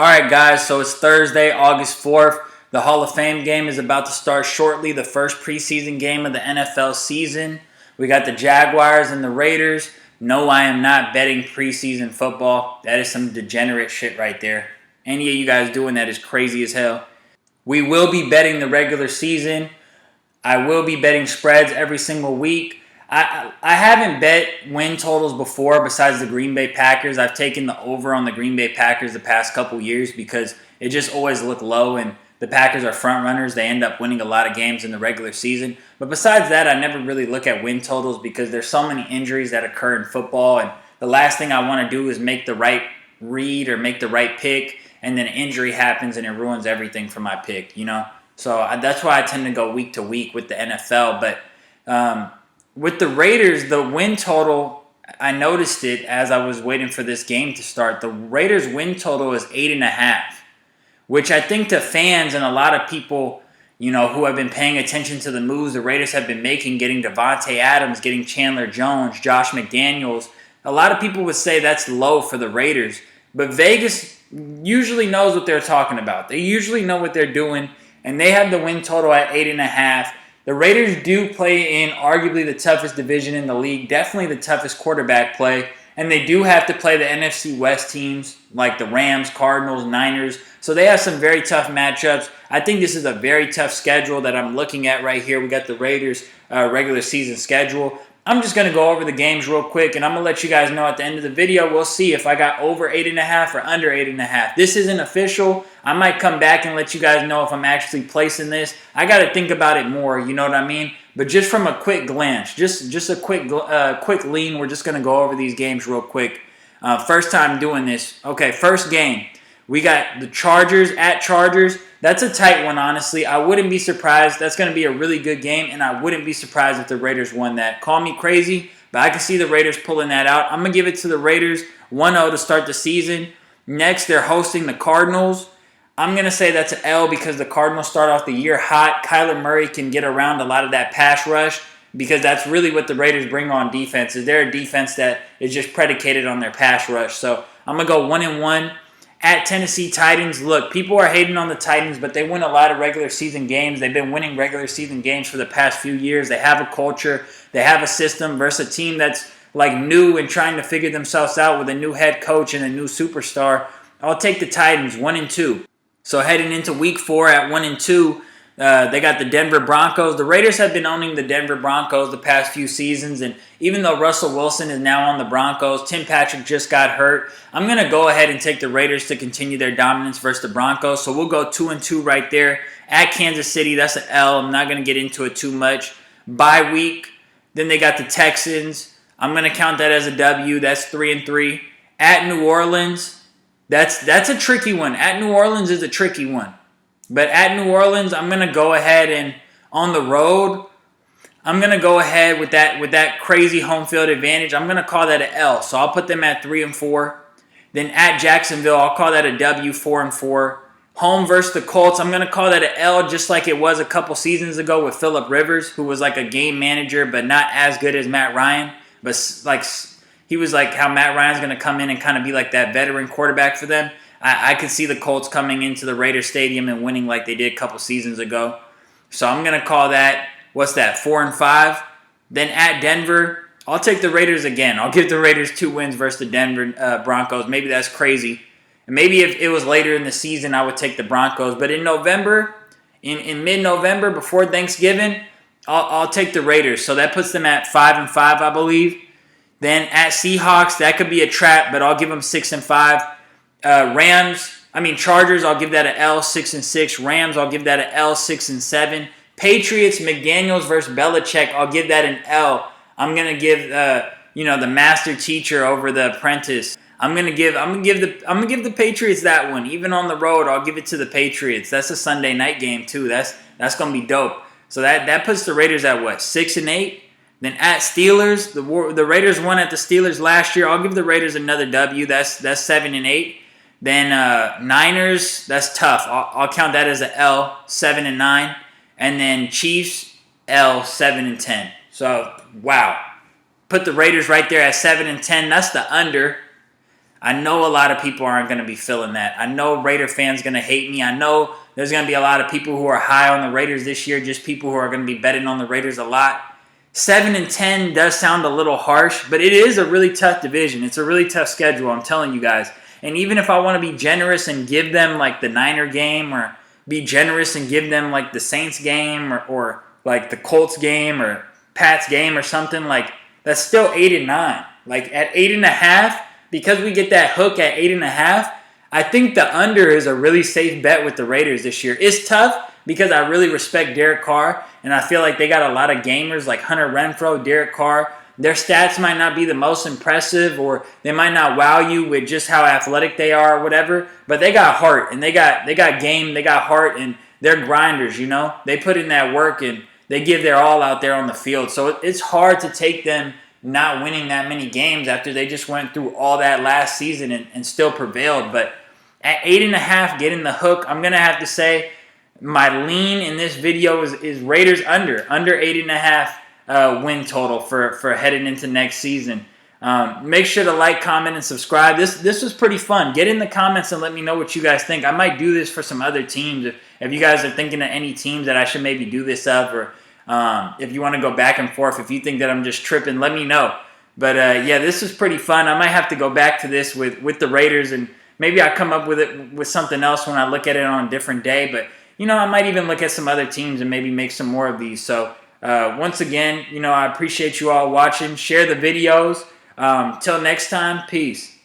All right, guys, so it's Thursday, August 4th. The Hall of Fame game is about to start shortly, the first preseason game of the NFL season. We got the Jaguars and the Raiders. No, I am not betting preseason football. That is some degenerate shit right there. Any of you guys doing that is crazy as hell. We will be betting the regular season. I will be betting spreads every single week. I haven't bet win totals before besides the Green Bay Packers. I've taken the over on the Green Bay Packers the past couple years because it just always looked low, and the Packers are front runners. They end up winning a lot of games in the regular season. But besides that, I never really look at win totals because there's so many injuries that occur in football, and the last thing I want to do is make the right read or make the right pick, and then an injury happens and it ruins everything for my pick, So that's why I tend to go week to week with the NFL. But with the Raiders, the win total, I noticed it as I was waiting for this game to start. The Raiders' win total is 8.5, which I think to fans and a lot of people, who have been paying attention to the moves the Raiders have been making, getting Devontae Adams, getting Chandler Jones, Josh McDaniels, a lot of people would say that's low for the Raiders. But Vegas usually knows what they're talking about. They usually know what they're doing, and they have the win total at 8.5. The Raiders do play in arguably the toughest division in the league, definitely the toughest quarterback play, and they do have to play the NFC West teams like the Rams, Cardinals, Niners, so they have some very tough matchups. I think this is a very tough schedule that I'm looking at right here. We got the Raiders' regular season schedule. I'm just going to go over the games real quick, and I'm going to let you guys know at the end of the video. We'll see if I got over 8.5 or under 8.5. This isn't official. I might come back and let you guys know if I'm actually placing this. I got to think about it more, you know what I mean? But just from a quick glance, just a quick lean, we're just going to go over these games real quick. First time doing this. Okay, first game. We got the Chargers at Chargers. That's a tight one, honestly. I wouldn't be surprised. That's going to be a really good game, and I wouldn't be surprised if the Raiders won that. Call me crazy, but I can see the Raiders pulling that out. I'm going to give it to the Raiders 1-0 to start the season. Next, they're hosting the Cardinals. I'm going to say that's an L because the Cardinals start off the year hot. Kyler Murray can get around a lot of that pass rush because that's really what the Raiders bring on defense. They're a defense that is just predicated on their pass rush. So I'm going to go 1-1. At Tennessee Titans, look, people are hating on the Titans, but they win a lot of regular season games. They've been winning regular season games for the past few years. They have a culture. They have a system versus a team that's like new and trying to figure themselves out with a new head coach and a new superstar. I'll take the Titans 1-2. So heading into week 4 at 1-2, they got the Denver Broncos. The Raiders have been owning the Denver Broncos the past few seasons, and even though Russell Wilson is now on the Broncos, Tim Patrick just got hurt. I'm going to go ahead and take the Raiders to continue their dominance versus the Broncos, so we'll go 2-2 right there. At Kansas City, that's an L. I'm not going to get into it too much. Bye week, then they got the Texans. I'm going to count that as a W. That's 3-3. At New Orleans, that's a tricky one. At New Orleans is a tricky one. But at New Orleans, I'm going to go ahead and on the road, I'm going to go ahead with that crazy home field advantage. I'm going to call that an L. So I'll put them at 3-4. Then at Jacksonville, I'll call that a W, 4-4. Home versus the Colts, I'm going to call that an L just like it was a couple seasons ago with Phillip Rivers, who was like a game manager but not as good as Matt Ryan. But like he was like how Matt Ryan's going to come in and kind of be like that veteran quarterback for them. I could see the Colts coming into the Raiders Stadium and winning like they did a couple seasons ago. So I'm going to call that, 4-5. Then at Denver, I'll take the Raiders again. I'll give the Raiders 2 wins versus the Denver Broncos. Maybe that's crazy. And maybe if it was later in the season, I would take the Broncos. But in November, in mid-November, before Thanksgiving, I'll take the Raiders. So that puts them at 5-5, I believe. Then at Seahawks, that could be a trap, but I'll give them 6-5. Chargers, I'll give that an L, 6-6. Rams, I'll give that an L, 6-7. Patriots, McDaniels versus Belichick, I'll give that an L. I'm gonna give the master teacher over the apprentice. I'm gonna give the Patriots that one. Even on the road, I'll give it to the Patriots. That's a Sunday night game too. That's gonna be dope. So that puts the Raiders at 6-8. Then at Steelers, the Raiders won at the Steelers last year. I'll give the Raiders another W. That's 7-8. Then Niners, that's tough. I'll count that as an L, 7-9. And then Chiefs, L, 7-10. So, wow. Put the Raiders right there at 7-10. That's the under. I know a lot of people aren't going to be feeling that. I know Raider fans going to hate me. I know there's going to be a lot of people who are high on the Raiders this year, just people who are going to be betting on the Raiders a lot. 7-10 does sound a little harsh, but it is a really tough division. It's a really tough schedule, I'm telling you guys. And even if I want to be generous and give them like the Niner game, or be generous and give them like the Saints game, or like the Colts game or Pats game or something, like that's still 8-9. Like at 8.5, because we get that hook at 8.5, I think the under is a really safe bet with the Raiders this year. It's tough because I really respect Derek Carr, and I feel like they got a lot of gamers like Hunter Renfrow, Derek Carr. Their stats might not be the most impressive, or they might not wow you with just how athletic they are or whatever, but they got heart, and they got game, they got heart, and they're grinders, you know? They put in that work, and they give their all out there on the field. So it's hard to take them not winning that many games after they just went through all that last season and still prevailed. But at 8.5, getting the hook, I'm going to have to say my lean in this video is Raiders under 8.5 win total for heading into next season. Make sure to like, comment, and subscribe. This was pretty fun. Get in the comments and let me know what you guys think. I might do this for some other teams. If you guys are thinking of any teams that I should maybe do this of, or if you want to go back and forth, if you think that I'm just tripping, let me know. But yeah, this is pretty fun. I might have to go back to this with the Raiders, and maybe I'll come up with something else when I look at it on a different day. But, you know, I might even look at some other teams and maybe make some more of these. So once again, you know, I appreciate you all watching. Share the videos. Till next time, peace.